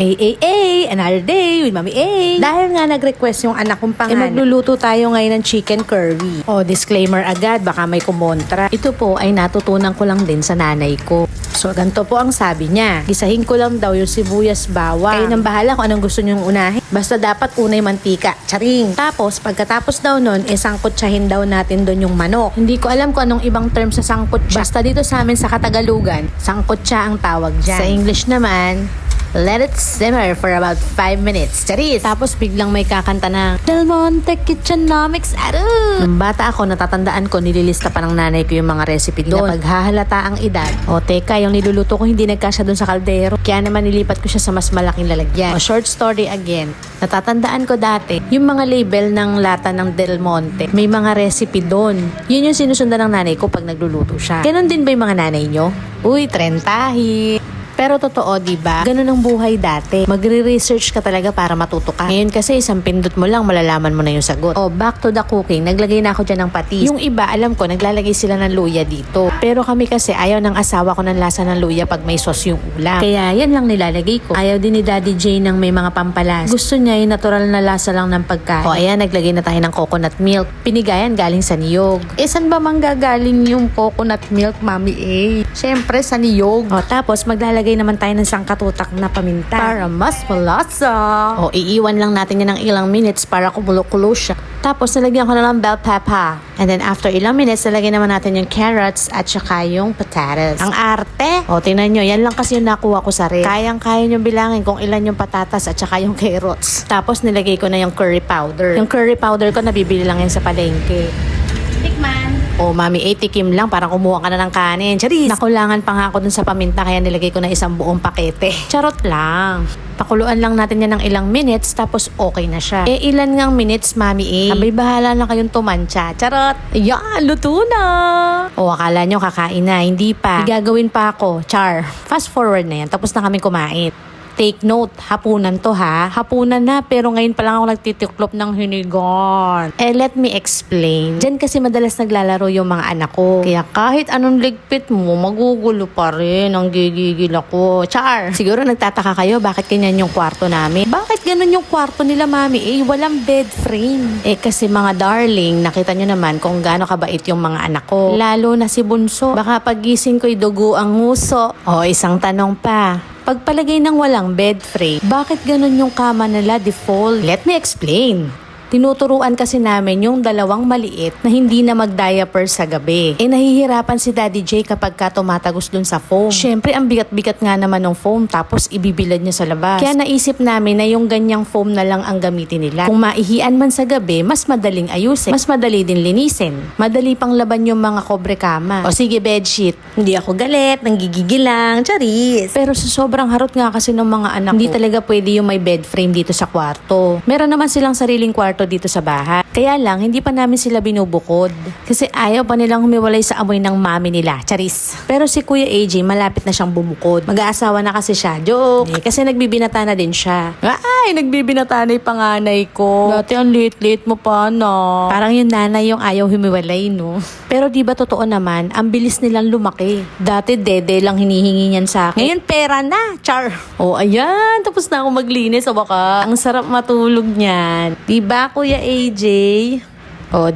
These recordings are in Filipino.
Another day with Mami A. Dahil nga nag-request yung anak kong panganay, magluluto tayo ngayon ng chicken curry. Disclaimer agad, baka may kumontra. Ito po ay natutunan ko lang din sa nanay ko. So, ganito po ang sabi niya. Gisahin ko lang daw yung sibuyas bawang. Kayo nang bahala kung anong gusto niyong unahin. Basta dapat unay mantika. Charing! Tapos, pagkatapos daw nun, sangkotsahin daw natin doon yung manok. Hindi ko alam kung anong ibang term sa sangkotsa. Basta dito sa amin sa Katagalugan, sangkotsa ang tawag dyan. Sa English naman, let it simmer for about 5 minutes. Charis! Tapos biglang may kakanta ng Del Monte Kitchenomics. Nung bata ako, natatandaan ko, nililista pa ng nanay ko yung mga recipe doon. Paghahalata ang edad. Teka, yung niluluto ko hindi nagkasya doon sa kaldero. Kaya naman nilipat ko siya sa mas malaking lalagyan. Short story again. Natatandaan ko dati, yung mga label ng lata ng Del Monte, may mga recipe doon. Yun yung sinusundan ng nanay ko pag nagluluto siya. Ganon din ba yung mga nanay nyo? Uy, trentahi! Pero totoo, diba? Ganun ang buhay dati. Magre-research ka talaga para matuto ka. Ngayon kasi isang pindot mo lang, malalaman mo na yung sagot. Back to the cooking. Naglagay na ako dyan ng patis. Yung iba, alam ko, naglalagay sila ng luya dito. Pero kami kasi, ayaw ng asawa ko ng lasa ng luya pag may sauce yung ulam. Kaya yan lang nilalagay ko. Ayaw din ni Daddy J ng may mga pampalas. Gusto niya yung natural na lasa lang ng pagkain. Ayan, naglagay na tayo ng coconut milk. Pinigayan galing sa niyog. Saan ba manggagaling yung coconut milk, Mami A? Siyempre, sa niyog. Tapos maglalagay naman tayo ng sangkatutak na paminta para mas malasa. Iiwan lang natin yan ng ilang minutes para kumulo-kulo siya. Tapos nalagyan ko na lang bell pepper. And then after ilang minutes, nalagyan naman natin yung carrots at saka yung potatoes. Ang arte! Tingnan nyo, yan lang kasi yung nakuha ko sa ref. Kayang-kaya nyo bilangin kung ilan yung patatas at saka yung carrots. Tapos nilagay ko na yung curry powder. Yung curry powder ko, nabibili lang yan sa palengke. Tikman! Mami A, tikim lang, parang kumuha ka na ng kanin. Charis! Nakulangan pa nga ako dun sa paminta, kaya nilagay ko na isang buong pakete. Charot lang. Pakuluan lang natin yan ng ilang minutes, tapos okay na siya. Ilan ngang minutes, Mami A? Abay, bahala na kayong tumansya. Charot! Ayan, luto na! Akala nyo kakain na, hindi pa. Gagawin pa ako. Char. Fast forward na yan, tapos na kami kumain. Take note, hapunan to ha. Hapunan na, pero ngayon pa lang ako nagtitiklop ng hinigan. Let me explain. Diyan kasi madalas naglalaro yung mga anak ko. Kaya kahit anong ligpit mo, magugulo pa rin. Ang gigigil ako. Char! Siguro nagtataka kayo, bakit ganyan yung kwarto namin? Bakit ganun yung kwarto nila, Mami? Walang bed frame. Kasi mga darling, nakita nyo naman kung gaano kabait yung mga anak ko. Lalo na si Bunso. Baka pagising ko'y dugo ang nguso. Isang tanong pa. Pagpalagay ng walang bed frame, bakit ganun yung kama nila default? Let me explain. Tinuturuan kasi namin yung dalawang maliit na hindi na mag-diaper sa gabi. Nahihirapan si Daddy J kapag ka tumatagos dun sa foam. Syempre, ang bigat-bigat nga naman ng foam tapos ibibilad niya sa labas. Kaya naisip namin na yung ganyang foam na lang ang gamitin nila. Kung maihian man sa gabi, mas madaling ayusin. Mas madali din linisin. Madali pang laban yung mga kobre kama. Sige, bedsheet. Hindi ako galit, nanggigigil lang, charis. Pero sa sobrang harot nga kasi ng mga anak ko, hindi talaga pwede yung may bed frame dito sa kwarto. Meron naman silang sariling kwarto dito sa bahay. Kaya lang, hindi pa namin sila binubukod. Kasi ayaw pa nilang humiwalay sa amoy ng mami nila. Charis. Pero si Kuya AJ, malapit na siyang bumukod. Mag-aasawa na kasi siya. Joke. Kasi nagbibinata na din siya. Ay, nagbibinata na yung panganay ko. Dati ang late-late mo pa, no? Parang yung nanay yung ayaw humiwalay, no? Pero di ba totoo naman, ang bilis nilang lumaki. Dati dede lang hinihingi niyan sa akin. Ngayon pera na. Char. Ayan. Tapos na ako maglinis. Baka ang sarap matulog niyan. Diba, Kuya AJ?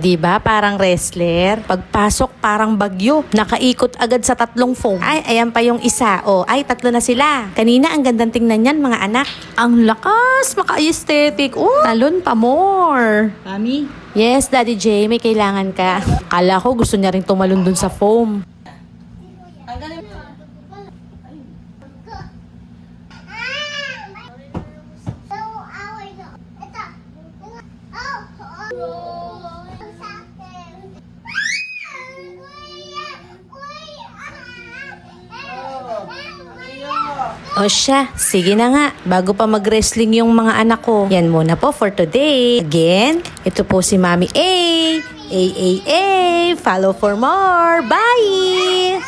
Diba? Parang wrestler. Pagpasok, parang bagyo. Nakaikot agad sa 3 foam. Ayan pa yung isa. Ay, 3 na sila. Kanina, ang gandang tingnan yan, mga anak. Ang lakas, maka-aesthetic. Talon pa more. Mami? Yes, Daddy J, may kailangan ka. Kala ko gusto niya rin tumalon dun sa foam. Siya, sige na nga. Bago pa mag-wrestling yung mga anak ko. Yan muna po for today. Again, ito po si Mami A. Follow for more. Bye!